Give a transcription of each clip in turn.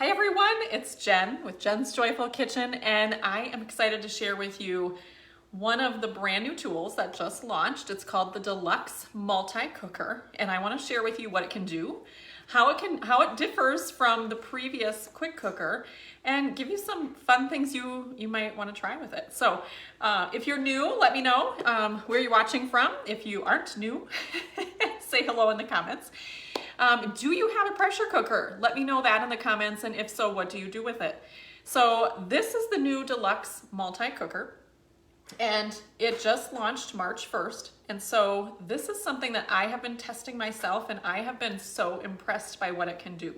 Hi everyone, it's Jen with Jen's Joyful Kitchen, and I am excited to share with you one of the brand new tools that just launched. It's called the Deluxe Multi-Cooker, and I want to share with you what it can do, how it differs from the previous quick cooker, and give you some fun things you might want to try with it. So if you're new, let me know where you're watching from. If you aren't new, say hello in the comments. Do you have a pressure cooker? Let me know that in the comments, and if so, what do you do with it? So this is the new Deluxe Multi-Cooker, and it just launched March 1st, and so this is something that I have been testing myself, and I have been so impressed by what it can do.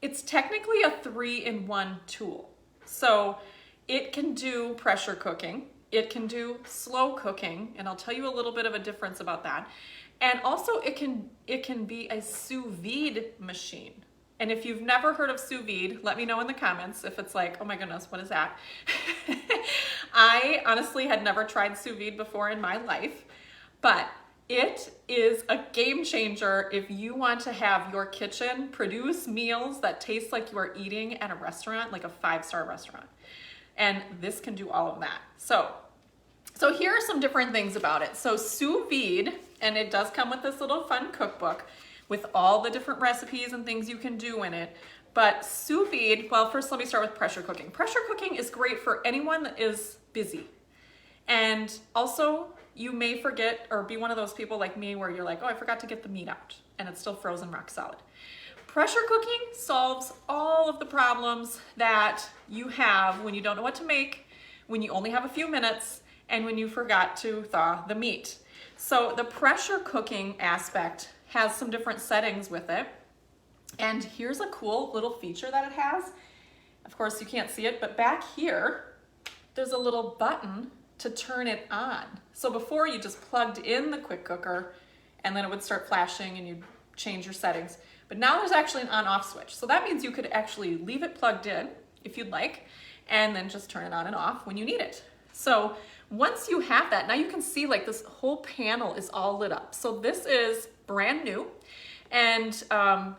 It's technically a 3-in-1 tool, so it can do pressure cooking, it can do slow cooking, and I'll tell you a little bit of a difference about that. And also it can be a sous vide machine. And if you've never heard of sous vide, let me know in the comments if it's like, oh my goodness, what is that? I honestly had never tried sous vide before in my life, but it is a game changer if you want to have your kitchen produce meals that taste like you are eating at a restaurant, like a 5-star restaurant. And this can do all of that. So here are some different things about it. So sous vide, and it does come with this little fun cookbook with all the different recipes and things you can do in it. But sous vide, well, first let me start with pressure cooking. Pressure cooking is great for anyone that is busy. And also you may forget or be one of those people like me where you're like, oh, I forgot to get the meat out and it's still frozen rock solid. Pressure cooking solves all of the problems that you have when you don't know what to make, when you only have a few minutes, and when you forgot to thaw the meat. So the pressure cooking aspect has some different settings with it. And here's a cool little feature that it has. Of course you can't see it, but back here, there's a little button to turn it on. So before you just plugged in the quick cooker and then it would start flashing and you'd change your settings. But now there's actually an on-off switch. So that means you could actually leave it plugged in if you'd like, and then just turn it on and off when you need it. So once you have that, now you can see like this whole panel is all lit up. So this is brand new and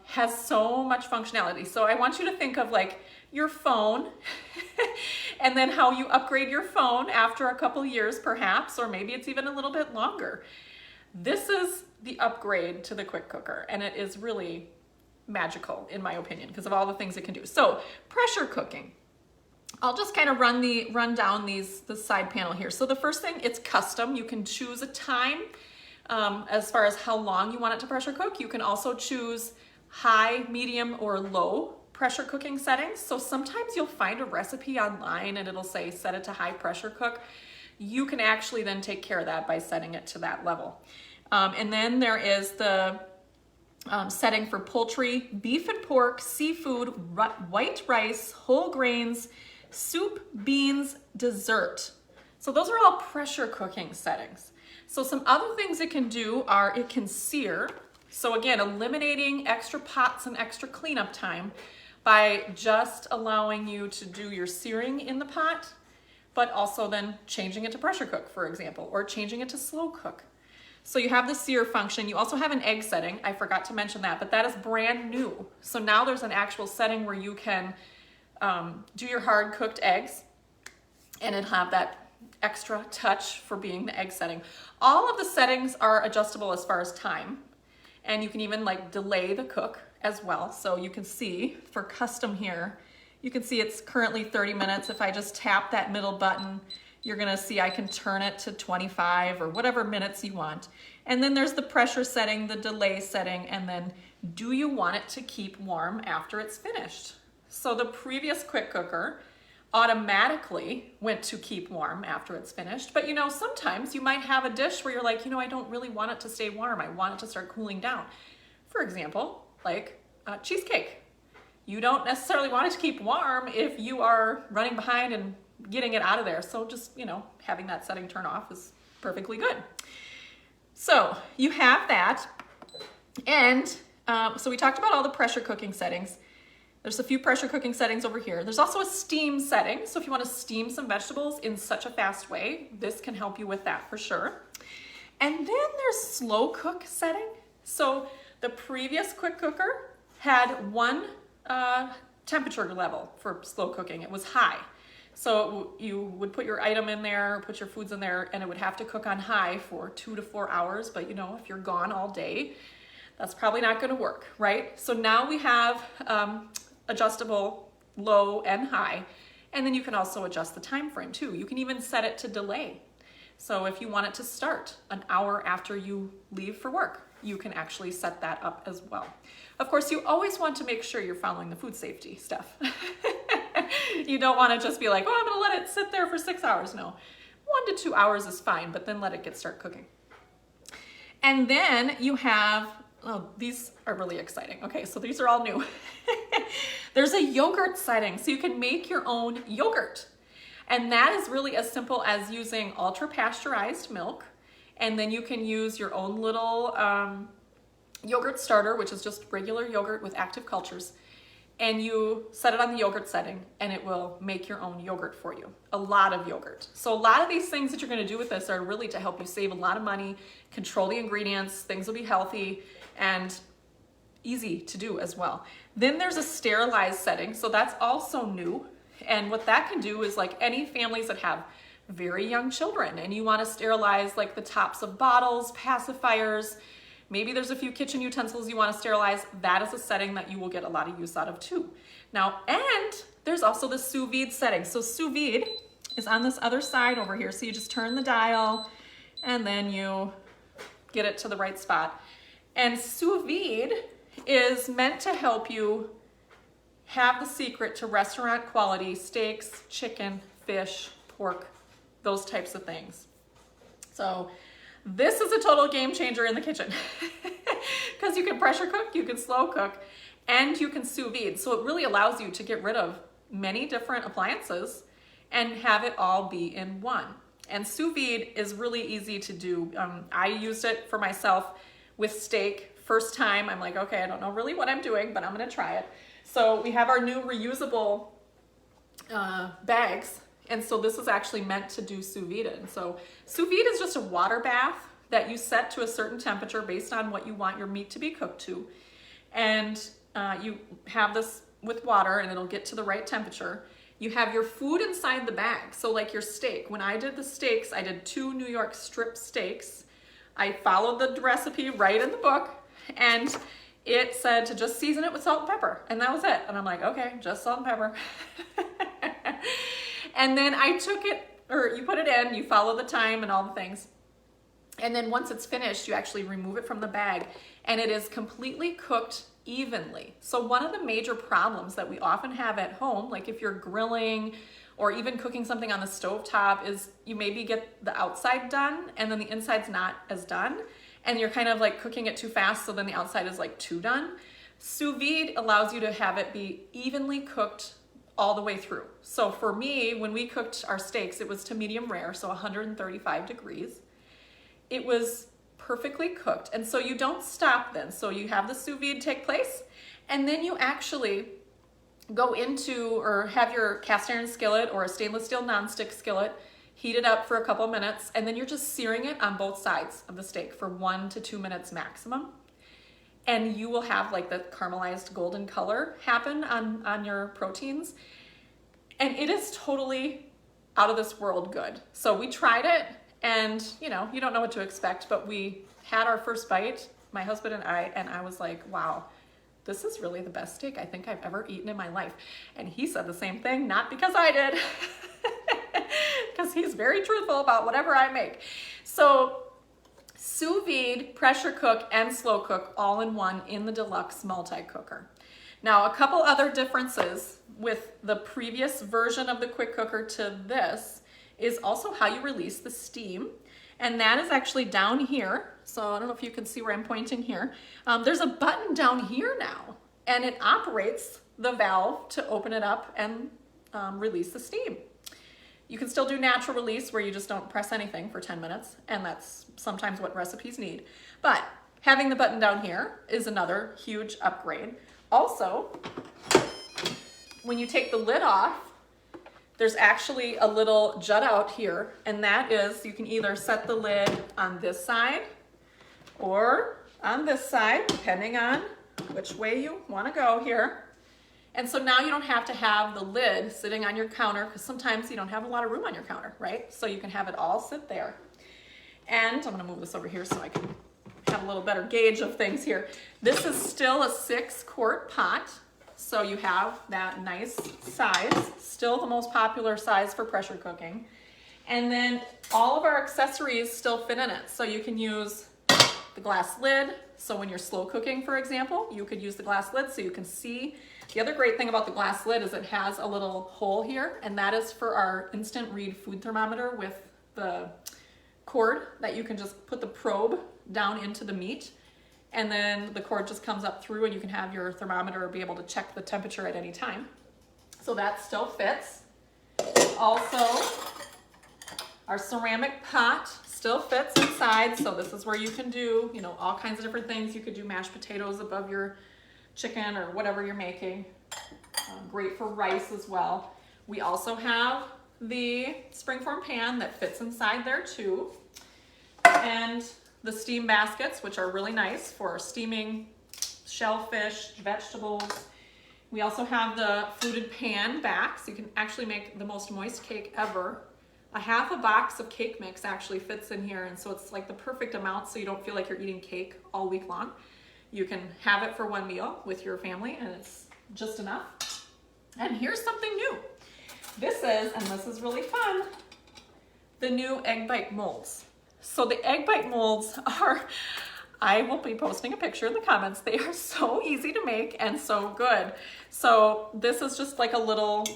has so much functionality. So I want you to think of like your phone and then how you upgrade your phone after a couple years perhaps, or maybe it's even a little bit longer. This is the upgrade to the quick cooker, and it is really magical in my opinion because of all the things it can do. So pressure cooking. I'll just kind of run down the side panel here. So the first thing, it's custom. You can choose a time as far as how long you want it to pressure cook. You can also choose high, medium, or low pressure cooking settings. So sometimes you'll find a recipe online and it'll say set it to high pressure cook. You can actually then take care of that by setting it to that level. And then there is the setting for poultry, beef and pork, seafood, white rice, whole grains, soup, beans, dessert. So those are all pressure cooking settings. So some other things it can do are it can sear. So again, eliminating extra pots and extra cleanup time by just allowing you to do your searing in the pot, but also then changing it to pressure cook, for example, or changing it to slow cook. So you have the sear function. You also have an egg setting. I forgot to mention that, but that is brand new. So now there's an actual setting where you can do your hard cooked eggs and it'll have that extra touch for being the egg setting. All of the settings are adjustable as far as time, and you can even like delay the cook as well. So you can see for custom here, you can see it's currently 30 minutes. If I just tap that middle button, you're gonna see I can turn it to 25 or whatever minutes you want. And then there's the pressure setting, the delay setting, and then do you want it to keep warm after it's finished? So the previous quick cooker automatically went to keep warm after it's finished. But you know, sometimes you might have a dish where you're like, you know, I don't really want it to stay warm. I want it to start cooling down. For example, like cheesecake. You don't necessarily want it to keep warm if you are running behind and getting it out of there. So just, you know, having that setting turn off is perfectly good. So you have that. And so we talked about all the pressure cooking settings. There's a few pressure cooking settings over here. There's also a steam setting. So if you want to steam some vegetables in such a fast way, this can help you with that for sure. And then there's slow cook setting. So the previous quick cooker had one temperature level for slow cooking. It was high. So you would put your item in there, put your foods in there, and it would have to cook on high for 2 to 4 hours. But you know, if you're gone all day, that's probably not going to work, right? So now we have adjustable low and high, and then you can also adjust the time frame too. You can even set it to delay. So if you want it to start an hour after you leave for work, you can actually set that up as well. Of course, you always want to make sure you're following the food safety stuff. You don't want to just be like, oh, I'm gonna let it sit there for 6 hours. No, 1 to 2 hours is fine, but then let it start cooking. And then you have, oh, these are really exciting. Okay, so these are all new. There's a yogurt setting, so you can make your own yogurt. And that is really as simple as using ultra pasteurized milk. And then you can use your own little yogurt starter, which is just regular yogurt with active cultures. And you set it on the yogurt setting and it will make your own yogurt for you. A lot of yogurt. So a lot of these things that you're gonna do with this are really to help you save a lot of money, control the ingredients, things will be healthy and easy to do as well. Then there's a sterilized setting. So that's also new. And what that can do is, like, any families that have very young children and you want to sterilize like the tops of bottles, pacifiers, maybe there's a few kitchen utensils you want to sterilize, that is a setting that you will get a lot of use out of too. Now, and there's also the sous vide setting. So sous vide is on this other side over here. So you just turn the dial and then you get it to the right spot. And sous vide is meant to help you have the secret to restaurant quality steaks, chicken, fish, pork, those types of things. So this is a total game changer in the kitchen because you can pressure cook, you can slow cook, and you can sous vide. So it really allows you to get rid of many different appliances and have it all be in one. And sous vide is really easy to do. I used it for myself with steak. First time, I'm like, okay, I don't know really what I'm doing, but I'm gonna try it. So we have our new reusable bags. And so this is actually meant to do sous vide. And so sous vide is just a water bath that you set to a certain temperature based on what you want your meat to be cooked to. And you have this with water and it'll get to the right temperature. You have your food inside the bag. So like your steak, when I did the steaks, I did 2 New York strip steaks. I followed the recipe right in the book and it said to just season it with salt and pepper. And that was it. And I'm like, okay, just salt and pepper. And then I took it, or you put it in, you follow the time and all the things. And then once it's finished, you actually remove it from the bag and it is completely cooked evenly. So one of the major problems that we often have at home, like if you're grilling or even cooking something on the stovetop, is you maybe get the outside done and then the inside's not as done. And you're kind of like cooking it too fast, so then the outside is like too done. Sous vide allows you to have it be evenly cooked all the way through. So for me, when we cooked our steaks, it was to medium rare, so 135 degrees. It was perfectly cooked. And so you don't stop then. So you have the sous vide take place, and then you actually go into or have your cast iron skillet or a stainless steel nonstick skillet, heat it up for a couple minutes, and then you're just searing it on both sides of the steak for 1 to 2 minutes maximum. And you will have like the caramelized golden color happen on your proteins. And it is totally out of this world good. So we tried it and you know, you don't know what to expect, but we had our first bite, my husband and I was like, wow, this is really the best steak I think I've ever eaten in my life. And he said the same thing, not because I did, because he's very truthful about whatever I make. So sous vide, pressure cook, and slow cook all in one in the Deluxe Multi-Cooker. Now, a couple other differences with the previous version of the quick cooker to this is also how you release the steam. And that is actually down here. So I don't know if you can see where I'm pointing here. There's a button down here now, and it operates the valve to open it up and release the steam. You can still do natural release where you just don't press anything for 10 minutes, and that's sometimes what recipes need. But having the button down here is another huge upgrade. Also, when you take the lid off, there's actually a little jut out here, and that is, you can either set the lid on this side or on this side, depending on which way you want to go here. And so now you don't have to have the lid sitting on your counter, because sometimes you don't have a lot of room on your counter, right? So you can have it all sit there. And I'm gonna move this over here so I can have a little better gauge of things here. This is still a 6-quart pot. So you have that nice size, still the most popular size for pressure cooking. And then all of our accessories still fit in it. So you can use the glass lid. So when you're slow cooking, for example, you could use the glass lid so you can see. The other great thing about the glass lid is it has a little hole here, and that is for our instant read food thermometer with the cord that you can just put the probe down into the meat, and then the cord just comes up through and you can have your thermometer be able to check the temperature at any time. So that still fits. Also, our ceramic pot still fits inside. So this is where you can do, you know, all kinds of different things. You could do mashed potatoes above your chicken or whatever you're making. Great for rice as well. We also have the springform pan that fits inside there too. And the steam baskets, which are really nice for steaming shellfish, vegetables. We also have the fluted pan back, so you can actually make the most moist cake ever. A half a box of cake mix actually fits in here, and so it's like the perfect amount so you don't feel like you're eating cake all week long. You can have it for one meal with your family, and it's just enough. And here's something new. This is really fun, the new egg bite molds. So the egg bite molds are, I will be posting a picture in the comments. They are so easy to make and so good. So this is just like a little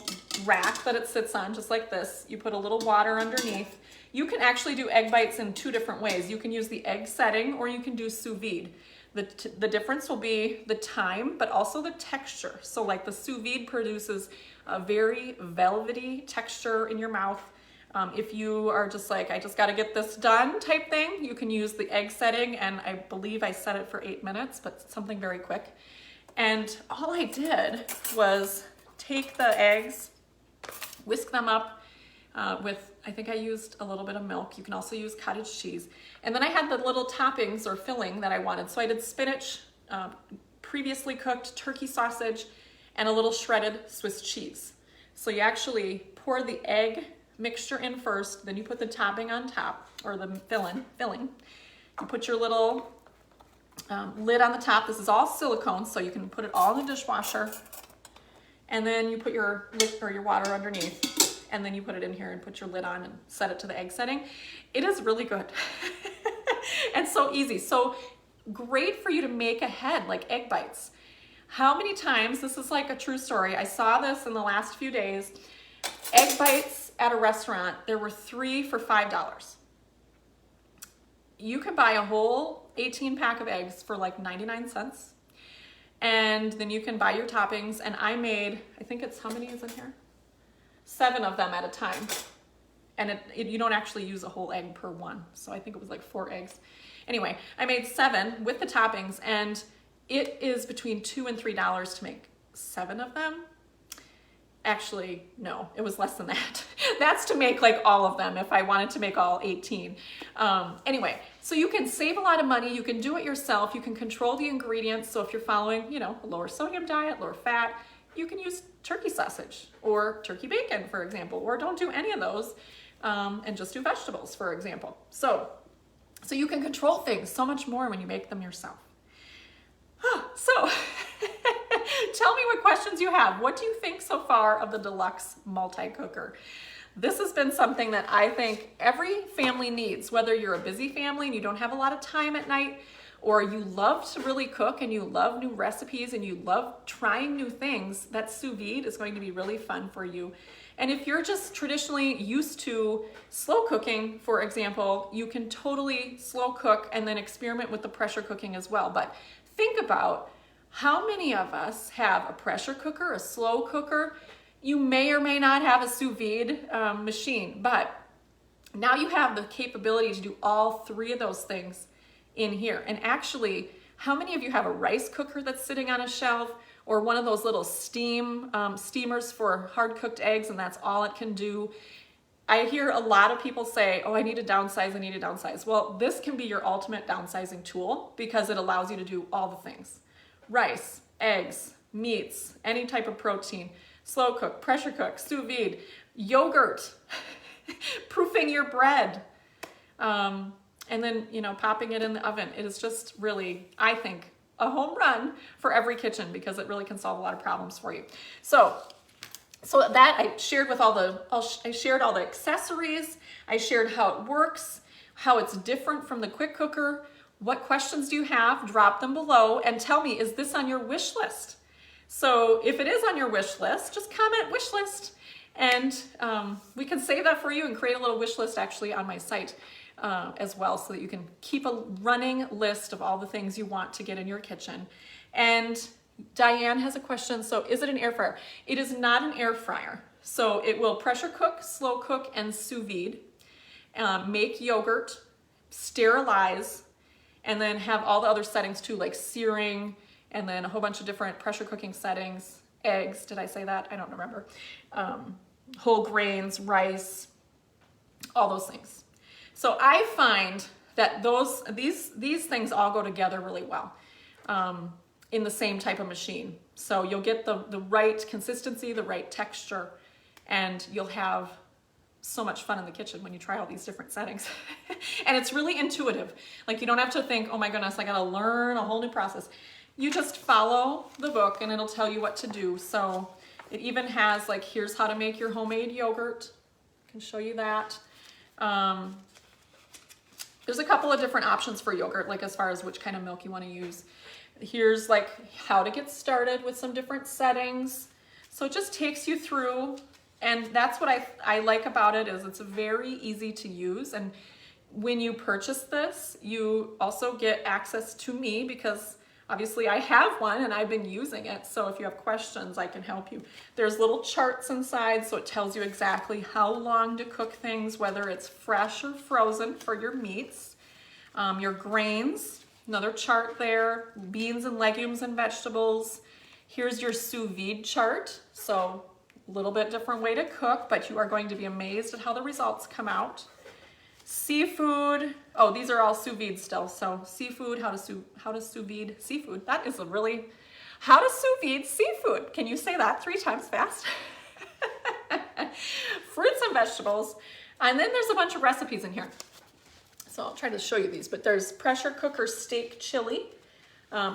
rack that it sits on, just like this. You put a little water underneath. You can actually do egg bites in 2 different ways. You can use the egg setting or you can do sous vide. The difference will be the time, but also the texture. So like the sous vide produces a very velvety texture in your mouth. If you are just like, I just got to get this done type thing, you can use the egg setting, and I believe I set it for 8 minutes, but something very quick. And all I did was take the eggs, whisk them up with, I think I used a little bit of milk. You can also use cottage cheese. And then I had the little toppings or filling that I wanted. So I did spinach, previously cooked turkey sausage, and a little shredded Swiss cheese. So you actually pour the egg mixture in first, then you put the topping on top, or the filling. You put your little lid on the top. This is all silicone, so you can put it all in the dishwasher. And then you put your water underneath, and then you put it in here and put your lid on and set it to the egg setting. It is really good and so easy. So great for you to make ahead, like egg bites. How many times, this is like a true story, I saw this in the last few days, egg bites at a restaurant, there were 3 for $5. You can buy a whole 18 pack of eggs for like 99 cents. And then you can buy your toppings. And I made, I think it's, how many is in here? 7 of them at a time. And you don't actually use a whole egg per one. So I think it was like 4 eggs. Anyway, I made 7 with the toppings, and it is between $2 and $3 to make 7 of them. Actually, no, it was less than that. That's to make like all of them if I wanted to make all 18. Anyway, so you can save a lot of money. You can do it yourself. You can control the ingredients. So if you're following, you know, a lower sodium diet, lower fat, you can use turkey sausage or turkey bacon, for example, or don't do any of those and just do vegetables, for example. So you can control things so much more when you make them yourself. So tell me what questions you have. What do you think so far of the Deluxe Multi-Cooker? This has been something that I think every family needs, whether you're a busy family and you don't have a lot of time at night, or you love to really cook and you love new recipes and you love trying new things. That sous vide is going to be really fun for you. And if you're just traditionally used to slow cooking, for example, you can totally slow cook and then experiment with the pressure cooking as well. But think about how many of us have a pressure cooker, a slow cooker. You may or may not have a sous vide machine, but now you have the capability to do all 3 of those things in here. And actually, how many of you have a rice cooker that's sitting on a shelf, or one of those little steamers for hard-cooked eggs, and that's all it can do? I hear a lot of people say, oh, I need to downsize, I need to downsize. Well, this can be your ultimate downsizing tool because it allows you to do all the things. Rice, eggs, meats, any type of protein, slow cook, pressure cook, sous vide, yogurt, proofing your bread, and then, you know, popping it in the oven. It is just really, I think, a home run for every kitchen because it really can solve a lot of problems for you. So that I shared with I shared all the accessories. I shared how it works, how it's different from the quick cooker. What questions do you have? Drop them below and tell me, is this on your wish list? So if it is on your wish list, just comment wish list, and we can save that for you and create a little wish list actually on my site as well, so that you can keep a running list of all the things you want to get in your kitchen. And Diane has a question. So is it an air fryer? It is not an air fryer. So it will pressure cook, slow cook, and sous vide, make yogurt, sterilize, and then have all the other settings too, like searing, and then a whole bunch of different pressure cooking settings, eggs, did I say that? I don't remember. Whole grains, rice, all those things. So I find that these things all go together really well in the same type of machine. So you'll get the right consistency, the right texture, and you'll have so much fun in the kitchen when you try all these different settings. And it's really intuitive. Like, you don't have to think, oh my goodness, I gotta learn a whole new process. You just follow the book and it'll tell you what to do. So it even has like, here's how to make your homemade yogurt. I can show you that. There's a couple of different options for yogurt, like as far as which kind of milk you want to use. Here's like how to get started with some different settings. So it just takes you through, and that's what I like about it, is it's very easy to use. And when you purchase this, you also get access to me, because obviously I have one and I've been using it. So if you have questions, I can help you. There's little charts inside, so it tells you exactly how long to cook things, whether it's fresh or frozen for your meats, your grains, another chart there, beans and legumes and vegetables. Here's your sous vide chart. So a little bit different way to cook, but you are going to be amazed at how the results come out. Seafood, oh, these are all sous vide still. So seafood, how to sous vide seafood. That is a really, how to sous vide seafood. Can you say that 3 times fast? Fruits and vegetables. And then there's a bunch of recipes in here. So I'll try to show you these, but there's pressure cooker steak chili,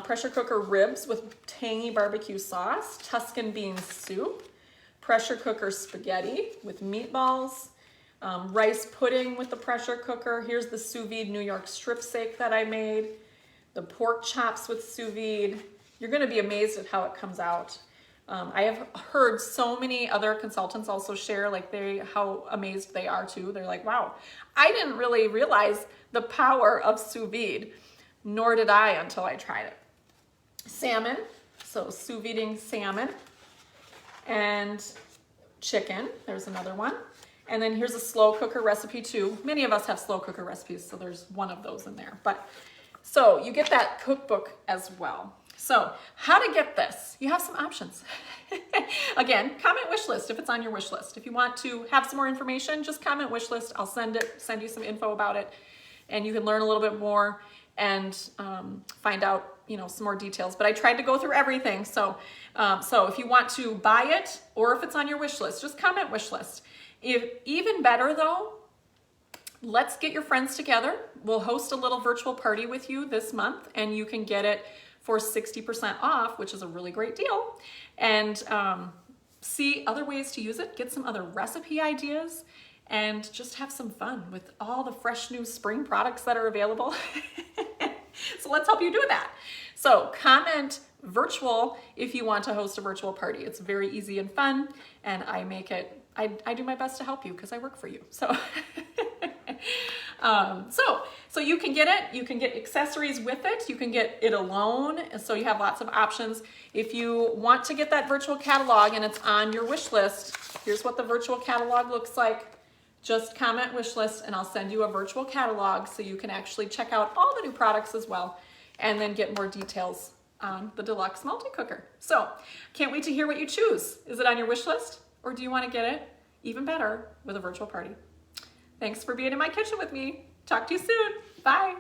pressure cooker ribs with tangy barbecue sauce, Tuscan bean soup, pressure cooker spaghetti with meatballs, rice pudding with the pressure cooker. Here's the sous vide New York strip steak that I made, the pork chops with sous vide. You're gonna be amazed at how it comes out. I have heard so many other consultants also share like how amazed they are too. They're like, wow, I didn't really realize the power of sous vide, nor did I until I tried it. Salmon, so sous videing salmon, and chicken, there's another one. And then here's a slow cooker recipe too. Many of us have slow cooker recipes, so there's one of those in there. But so you get that cookbook as well. So how to get this? You have some options. Again, comment wish list if it's on your wish list. If you want to have some more information, just comment wish list. I'll send you some info about it, and you can learn a little bit more and find out, some more details. But I tried to go through everything. So if you want to buy it, or if it's on your wish list, just comment wish list. Even better though, let's get your friends together. We'll host a little virtual party with you this month, and you can get it for 60% off, which is a really great deal. And see other ways to use it, get some other recipe ideas, and just have some fun with all the fresh new spring products that are available. So let's help you do that. So comment virtual if you want to host a virtual party. It's very easy and fun, and I do my best to help you because I work for you. So, so you can get it. You can get accessories with it. You can get it alone. So you have lots of options. If you want to get that virtual catalog and it's on your wish list, here's what the virtual catalog looks like. Just comment wish list and I'll send you a virtual catalog so you can actually check out all the new products as well, and then get more details on the Deluxe Multi-Cooker. So can't wait to hear what you choose. Is it on your wish list, or do you want to get it even better with a virtual party? Thanks for being in my kitchen with me. Talk to you soon. Bye.